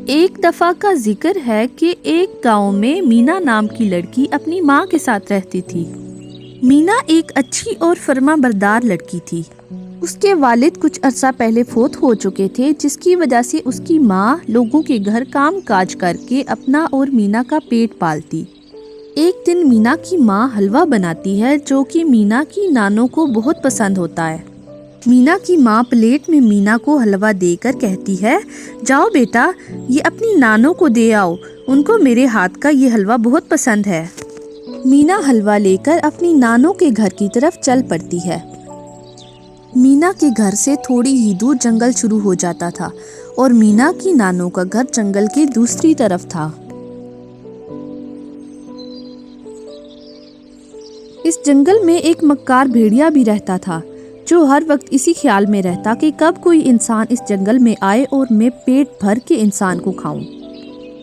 ایک دفعہ کا ذکر ہے کہ ایک گاؤں میں مینا نام کی لڑکی اپنی ماں کے ساتھ رہتی تھی۔ مینا ایک اچھی اور فرما بردار لڑکی تھی۔ اس کے والد کچھ عرصہ پہلے فوت ہو چکے تھے، جس کی وجہ سے اس کی ماں لوگوں کے گھر کام کاج کر کے اپنا اور مینا کا پیٹ پالتی۔ ایک دن مینا کی ماں حلوہ بناتی ہے جو کہ مینا کی نانوں کو بہت پسند ہوتا ہے۔ مینا کی ماں پلیٹ میں مینا کو حلوہ دے کر کہتی ہے، جاؤ بیٹا، یہ اپنی نانوں کو دے آؤ، ان کو میرے ہاتھ کا یہ حلوہ بہت پسند ہے۔ مینا حلوہ لے کر اپنی نانوں کے گھر کی طرف چل پڑتی ہے۔ مینا کے گھر سے تھوڑی ہی دور جنگل شروع ہو جاتا تھا اور مینا کی نانوں کا گھر جنگل کی دوسری طرف تھا۔ اس جنگل میں ایک مکار بھیڑیا بھی رہتا تھا جو ہر وقت اسی خیال میں رہتا کہ کب کوئی انسان اس جنگل میں آئے اور میں پیٹ بھر کے انسان کو کھاؤں۔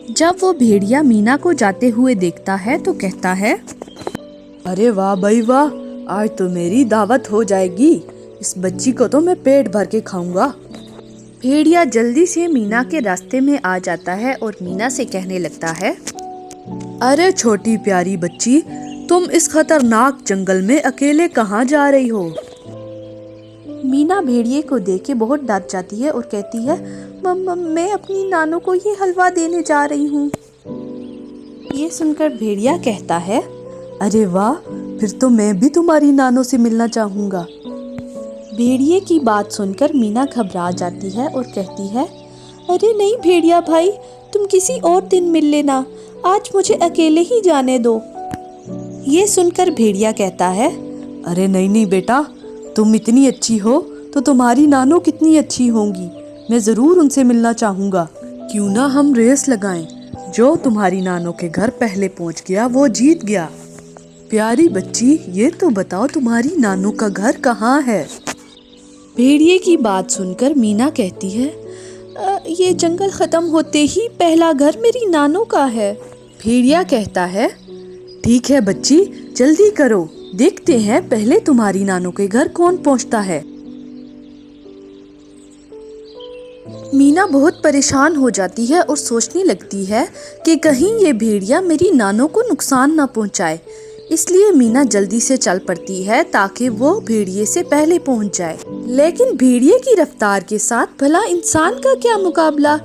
جب وہ بھیڑیا مینا کو جاتے ہوئے دیکھتا ہے تو کہتا ہے، ارے واہ بھائی واہ، آج تو میری دعوت ہو جائے گی، اس بچی کو تو میں پیٹ بھر کے کھاؤں گا۔ بھیڑیا جلدی سے مینا کے راستے میں آ جاتا ہے اور مینا سے کہنے لگتا ہے، ارے چھوٹی پیاری بچی، تم اس خطرناک جنگل میں اکیلے کہاں جا رہی ہو؟ مینا بھیڑیے کو دیکھ کے بہت ڈر جاتی ہے اور کہتی ہے، میں اپنی نانوں کو یہ حلوہ دینے جا رہی ہوں۔ یہ سن کر بھیڑیا کہتا ہے، ارے واہ، پھر تو میں بھی تمہاری نانوں سے ملنا چاہوں گا۔ بھیڑیے کی بات سن کر مینا گھبرا جاتی ہے اور کہتی ہے، ارے نہیں بھیڑیا بھائی، تم کسی اور دن مل لینا، آج مجھے اکیلے ہی جانے دو۔ یہ سن کر بھیڑیا کہتا ہے، ارے نہیں بیٹا، تم اتنی اچھی ہو تو تمہاری نانوں کتنی اچھی ہوں گی، میں ضرور ان سے ملنا چاہوں گا۔ کیوں نہ ہم ریس لگائیں، جو تمہاری نانوں کے گھر پہلے پہنچ گیا وہ جیت گیا۔ پیاری بچی، یہ تو بتاؤ تمہاری نانوں کا گھر کہاں ہے؟ بھیڑیے کی بات سن کر مینا کہتی ہے، یہ جنگل ختم ہوتے ہی پہلا گھر میری نانوں کا ہے۔ بھیڑیا کہتا ہے، ٹھیک ہے بچی، جلدی کرو، دیکھتے ہیں پہلے تمہاری نانوں کے گھر کون پہنچتا ہے۔ مینا بہت پریشان ہو جاتی ہے اور سوچنے لگتی ہے کہ کہیں یہ بھیڑیا میری نانوں کو نقصان نہ پہنچائے، اس لیے مینا جلدی سے چل پڑتی ہے تاکہ وہ بھیڑیے سے پہلے پہنچ جائے۔ لیکن بھیڑیے کی رفتار کے ساتھ بھلا انسان کا کیا مقابلہ؟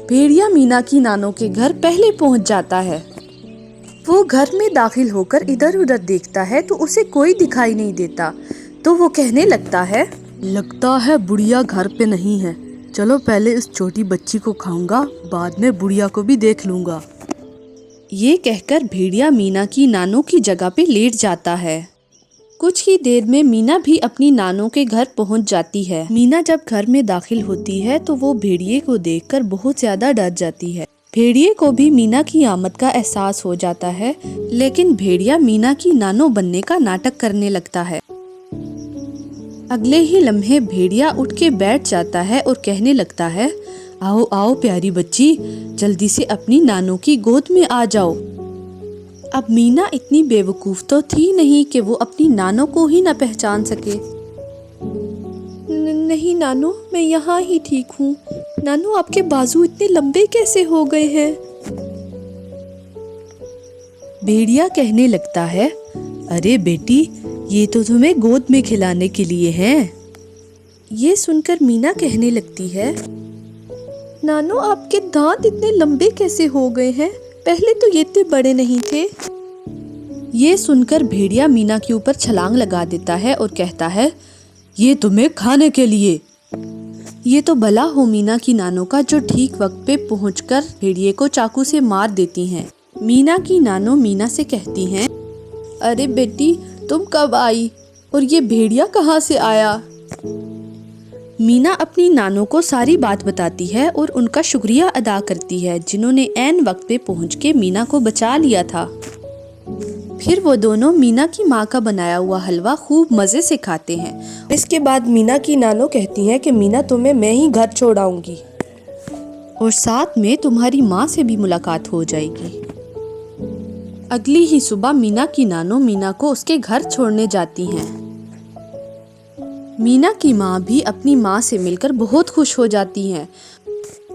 بھیڑیا مینا کی نانوں کے گھر پہلے پہنچ جاتا ہے۔ وہ گھر میں داخل ہو کر ادھر ادھر دیکھتا ہے تو اسے کوئی دکھائی نہیں دیتا، تو وہ کہنے لگتا ہے، لگتا ہے بڑھیا گھر پہ نہیں ہے، چلو پہلے اس چھوٹی بچی کو کھاؤں گا، بعد میں بڑھیا کو بھی دیکھ لوں گا۔ یہ کہہ کر بھیڑیا مینا کی نانوں کی جگہ پہ لیٹ جاتا ہے۔ کچھ ہی دیر میں مینا بھی اپنی نانوں کے گھر پہنچ جاتی ہے۔ مینا جب گھر میں داخل ہوتی ہے تو وہ بھیڑیے کو دیکھ کر بہت زیادہ ڈر جاتی ہے۔ بھیڑیے کو بھی مینا کی آمد کا احساس ہو جاتا ہے، لیکن بھیڑیا مینا کی نانوں بننے کا ناٹک کرنے لگتا ہے۔ اگلے ہی لمحے بھیڑیا اٹھ کے بیٹھ جاتا ہے اور کہنے لگتا ہے، آؤ آؤ پیاری بچی، جلدی سے اپنی نانوں کی گود میں آ جاؤ۔ اب مینا اتنی بے وقوف تو تھی نہیں کہ وہ اپنی نانوں کو ہی نہ پہچان سکے۔ نہیں نانو، میں یہاں ہی ٹھیک ہوں۔ نانو، آپ کے بازو اتنے لمبے کیسے ہو گئے ہیں؟ بھیڑیا کہنے لگتا ہے، ارے بیٹی، یہ تو تمہیں گود میں کھلانے کے لیے ہیں۔ یہ سن کر مینا کہنے لگتی ہے، نانو، آپ کے دانت اتنے لمبے کیسے ہو گئے ہیں؟ پہلے تو یہ اتنے بڑے نہیں تھے۔ یہ سن کر بھیڑیا مینا کے اوپر چھلانگ لگا دیتا ہے اور کہتا ہے، یہ تمہیں کھانے کے لیے۔ یہ تو بھلا ہو مینا کی نانوں کا جو ٹھیک وقت پہ پہنچ کر بھیڑیے کو چاقو سے مار دیتی ہیں۔ مینا کی نانوں مینا سے کہتی ہیں، ارے بیٹی، تم کب آئی اور یہ بھیڑیا کہاں سے آیا؟ مینا اپنی نانوں کو ساری بات بتاتی ہے اور ان کا شکریہ ادا کرتی ہے جنہوں نے عین وقت پہ پہنچ کے مینا کو بچا لیا تھا۔ پھر وہ دونوں مینا کی ماں کا بنایا ہوا حلوہ خوب مزے سے کھاتے ہیں۔ اس کے بعد مینا کی نانوں کہتی ہیں کہ مینا، تمہیں میں ہی گھر چھوڑاؤں گی اور ساتھ میں تمہاری ماں سے بھی ملاقات ہو جائے گی۔ اگلی ہی صبح مینا کی نانوں مینا کو اس کے گھر چھوڑنے جاتی ہیں۔ مینا کی ماں بھی اپنی ماں سے مل کر بہت خوش ہو جاتی ہیں